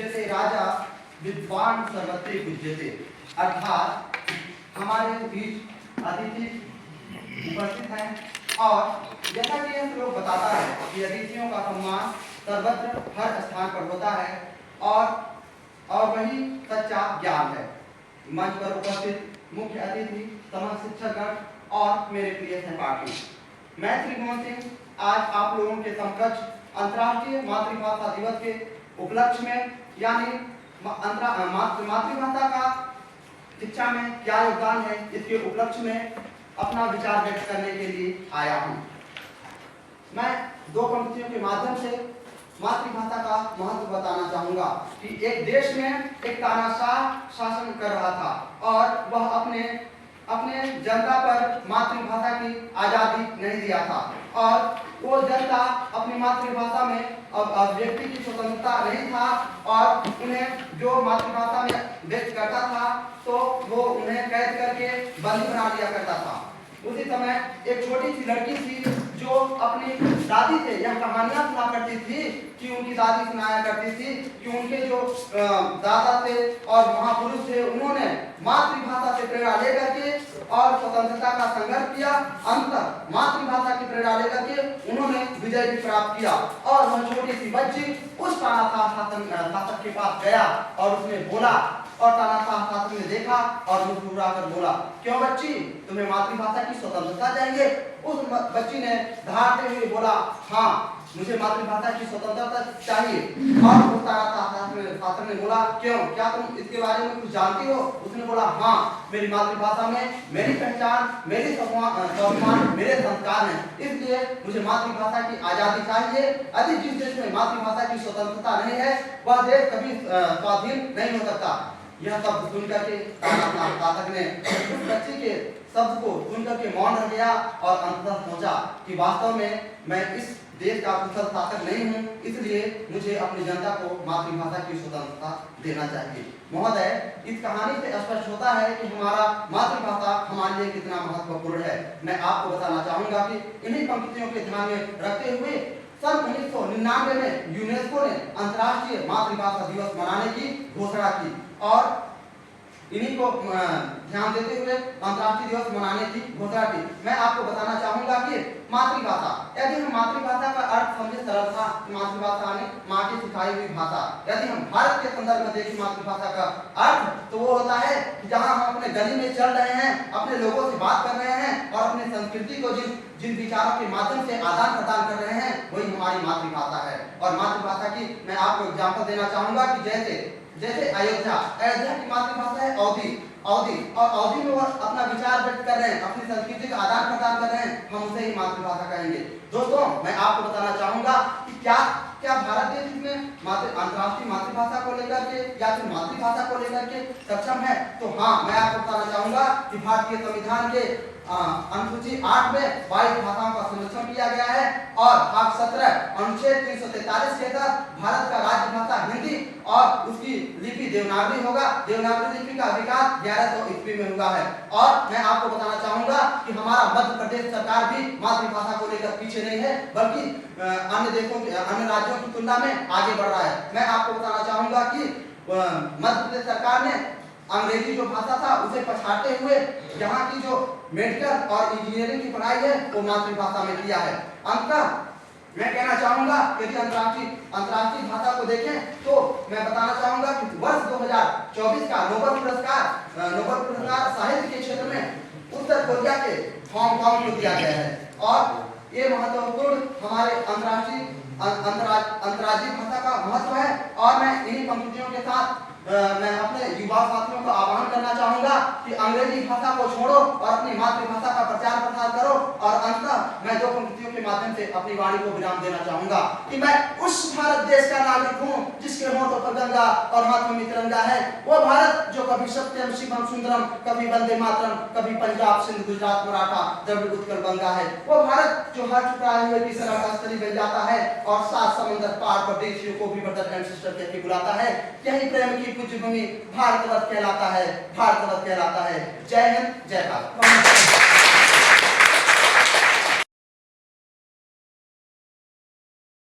पूज्यते राजा विद्वान सर्वत्र पूज्यते। अर्थात हमारे बीच अतिथि उपस्थित हैं और जैसा कि यह श्लोक बताता है कि अतिथियों का सम्मान सर्वत्र हर स्थान पर होता है और वही सच्चा ज्ञान है। मंच पर उपस्थित मुख्य अतिथि, समस्त शिक्षकगण और मेरे प्रिय सहपाठी, मैं त्रिभुवन सिंह आज आप लोगों के समकक्ष अंतर्राष्ट्रीय मातृभाषा दिवस के उपलक्ष्य में यानी मातृभाषा का शिक्षा में क्या योगदान है इसके उपलक्ष्य में अपना विचार व्यक्त करने के लिए आया हूँ। मैं दो पंक्तियों के माध्यम से मातृभाषा का महत्व बताना चाहूंगा कि एक देश में एक तानाशाह शासन कर रहा था और वह अपने जनता पर मातृभाषा की आजादी नहीं दिया था और वो जनता अपनी मातृभाषा में अभिव्यक्ति की स्वतंत्रता नहीं था और उन्हें जो मातृभाषा में व्यक्त करता था तो वो उन्हें कैद करके बंदी बना दिया करता था। उसी समय एक छोटी सी लड़की थी जो अपनी दादी से यह कहानियां सुना करती थी कि उनकी दादी सुनाया करती थी कि उनके जो दादा थे और महापुरुष थे उन्होंने मातृभाषा से प्रेरणा लेकर के और स्वतंत्रता का संघर्ष किया। अंत मातृभाषा की प्रेरणा लेकर के उन्होंने विजय भी प्राप्त किया और वह छोटी सी बच्ची उस तानाशाह शासक के पास गया और उसने बोला और तानाशाह शासक ने देखा और मुस्कुरा कर बोला, क्यों बच्ची, तुम्हें मातृभाषा की स्वतंत्रता चाहिए? उस बच्ची ने धारते हुए बोला, हाँ मुझे मातृभाषा की स्वतंत्रता चाहिए। और उस तानाशाह शासक ने बोला, क्यों, क्या तुम इसके बारे में कुछ जानती हो? उसने बोला, हाँ मेरी मातृभाषा में मेरी पहचान, मेरी सम्मान, मेरे संस्कार हैं, इसलिए मुझे मातृभाषा की आजादी चाहिए। यदि जिस देश में मातृभाषा की स्वतंत्रता नहीं है वह देश कभी स्वाधीन नहीं हो सकता। यह शब्द सुनकर के तानाशाह शासक ने उस बच्ची के शब्द को सुनकर के मौन रह गया और अंततः सोचा कि वास्तव में मैं इस देश का कुशल शासक नहीं हूँ, इसलिए मुझे अपनी जनता को मातृभाषा की स्वतंत्रता देना चाहिए। महोदय, इस कहानी से स्पष्ट होता है कि हमारा मातृभाषा हमारे लिए कितना महत्वपूर्ण है। मैं आपको बताना चाहूंगा कि इन्हीं पंक्तियों के ध्यान में रखते हुए सन 1999 में यूनेस्को ने अंतर्राष्ट्रीय मातृभाषा दिवस मनाने की घोषणा की और इन्हीं को ध्यान देते हुए अंतर्राष्ट्रीय दिवस मनाने की घोषणा की। मैं आपको बताना चाहूंगा कि मातृभाषा, यदि हम मातृभाषा का अर्थ समझे सरल था, मातृभाषा ने माँ की सिखाई हुई भाषा। यदि हम भारत के संदर्भ में देखें मातृभाषा का अर्थ तो वो होता है कि जहाँ हम अपने गली में चल रहे हैं, अपने लोगों से बात कर रहे हैं और अपने संस्कृति को जिन विचारों के माध्यम से आदान प्रदान कर रहे हैं वही हमारी मातृभाषा है। और मातृभाषा की मैं आपको एग्जाम्पल देना चाहूंगा कि जैसे अयोध्या की मातृभाषा है अवधी और अवधी में वो अपना विचार व्यक्त कर रहे हैं, अपनी संस्कृति का आदान प्रदान कर रहे हैं, हम उसे ही मातृभाषा कहेंगे। दोस्तों, मैं आपको बताना चाहूंगा कि क्या भारत देश में अंतर्राष्ट्रीय मातृभाषा को लेकर के या फिर मातृभाषा को लेकर के सक्षम है? तो हाँ, मैं आपको बताना चाहूंगा कि भारतीय संविधान के अनुसूची 8 में 22 भाषाओं का संरक्षण किया गया है और भाग 17 अनुच्छेद 343 के तहत भारत का राज्य भाषा हिंदी और उसकी लिपि देवनागरी होगा। देवनागरी लिपि का विकास 1100 ईस्वी में हुआ है। और मैं आपको बताना चाहूंगा कि हमारा मध्य प्रदेश सरकार भी मातृभाषा को लेकर पीछे नहीं है, बल्कि अन्य राज्यों की तुलना में आगे बढ़ रहा है। मैं आपको बताना चाहूंगा कि मध्य प्रदेश सरकार ने अंग्रेजी जो भाषा था उसे पछाड़ते हुए यहाँ की जो मेडिकल और इंजीनियरिंग की पढ़ाई है वो मातृभाषा में किया है। अंततः मैं कहना चाहूंगा यदि अंतर्राष्ट्रीय भाषा को देखें तो मैं बताना चाहूंगा कि वर्ष 2024 का नोबेल पुरस्कार साहित्य के क्षेत्र में उत्तर कोरिया के हांगकांग को दिया गया है और ये महत्वपूर्ण हमारे अंतर्राज्यीय भाषा का महत्व है। और मैं इन्हीं पंक्तियों के साथ मैं अपने युवा साथियों को आह्वान करना चाहूंगा कि अंग्रेजी भाषा को छोड़ो और अपनी मातृभाषा का प्रचार प्रसार करो। और अंततः मैं दो पंक्तियों के माध्यम से अपनी वाणी को विराम देना चाहूंगा कि मैं उस भारत देश का नागरिक हूँ जिसके होठों पर गंगा और हाथों में तिरंगा है। वो भारत जो कभी सत्यम शिवम सुंदरम, कभी वंदे मातरम, कभी पंजाब सिंध गुजरात मराठा द्रविड़ उत्कल गंगा है। वो भारत जो हर चुराए हुए की सरहद स्थली बन जाता है और 7 समंदर पार परदेशियों को भी ब्रदर एंड सिस्टर कहकर बुलाता है। यही प्रेम की पूज्य भूमि भारतवर्ष कहलाता है, भारतवर्ष कहलाता है। जय हिंद, जय भारत।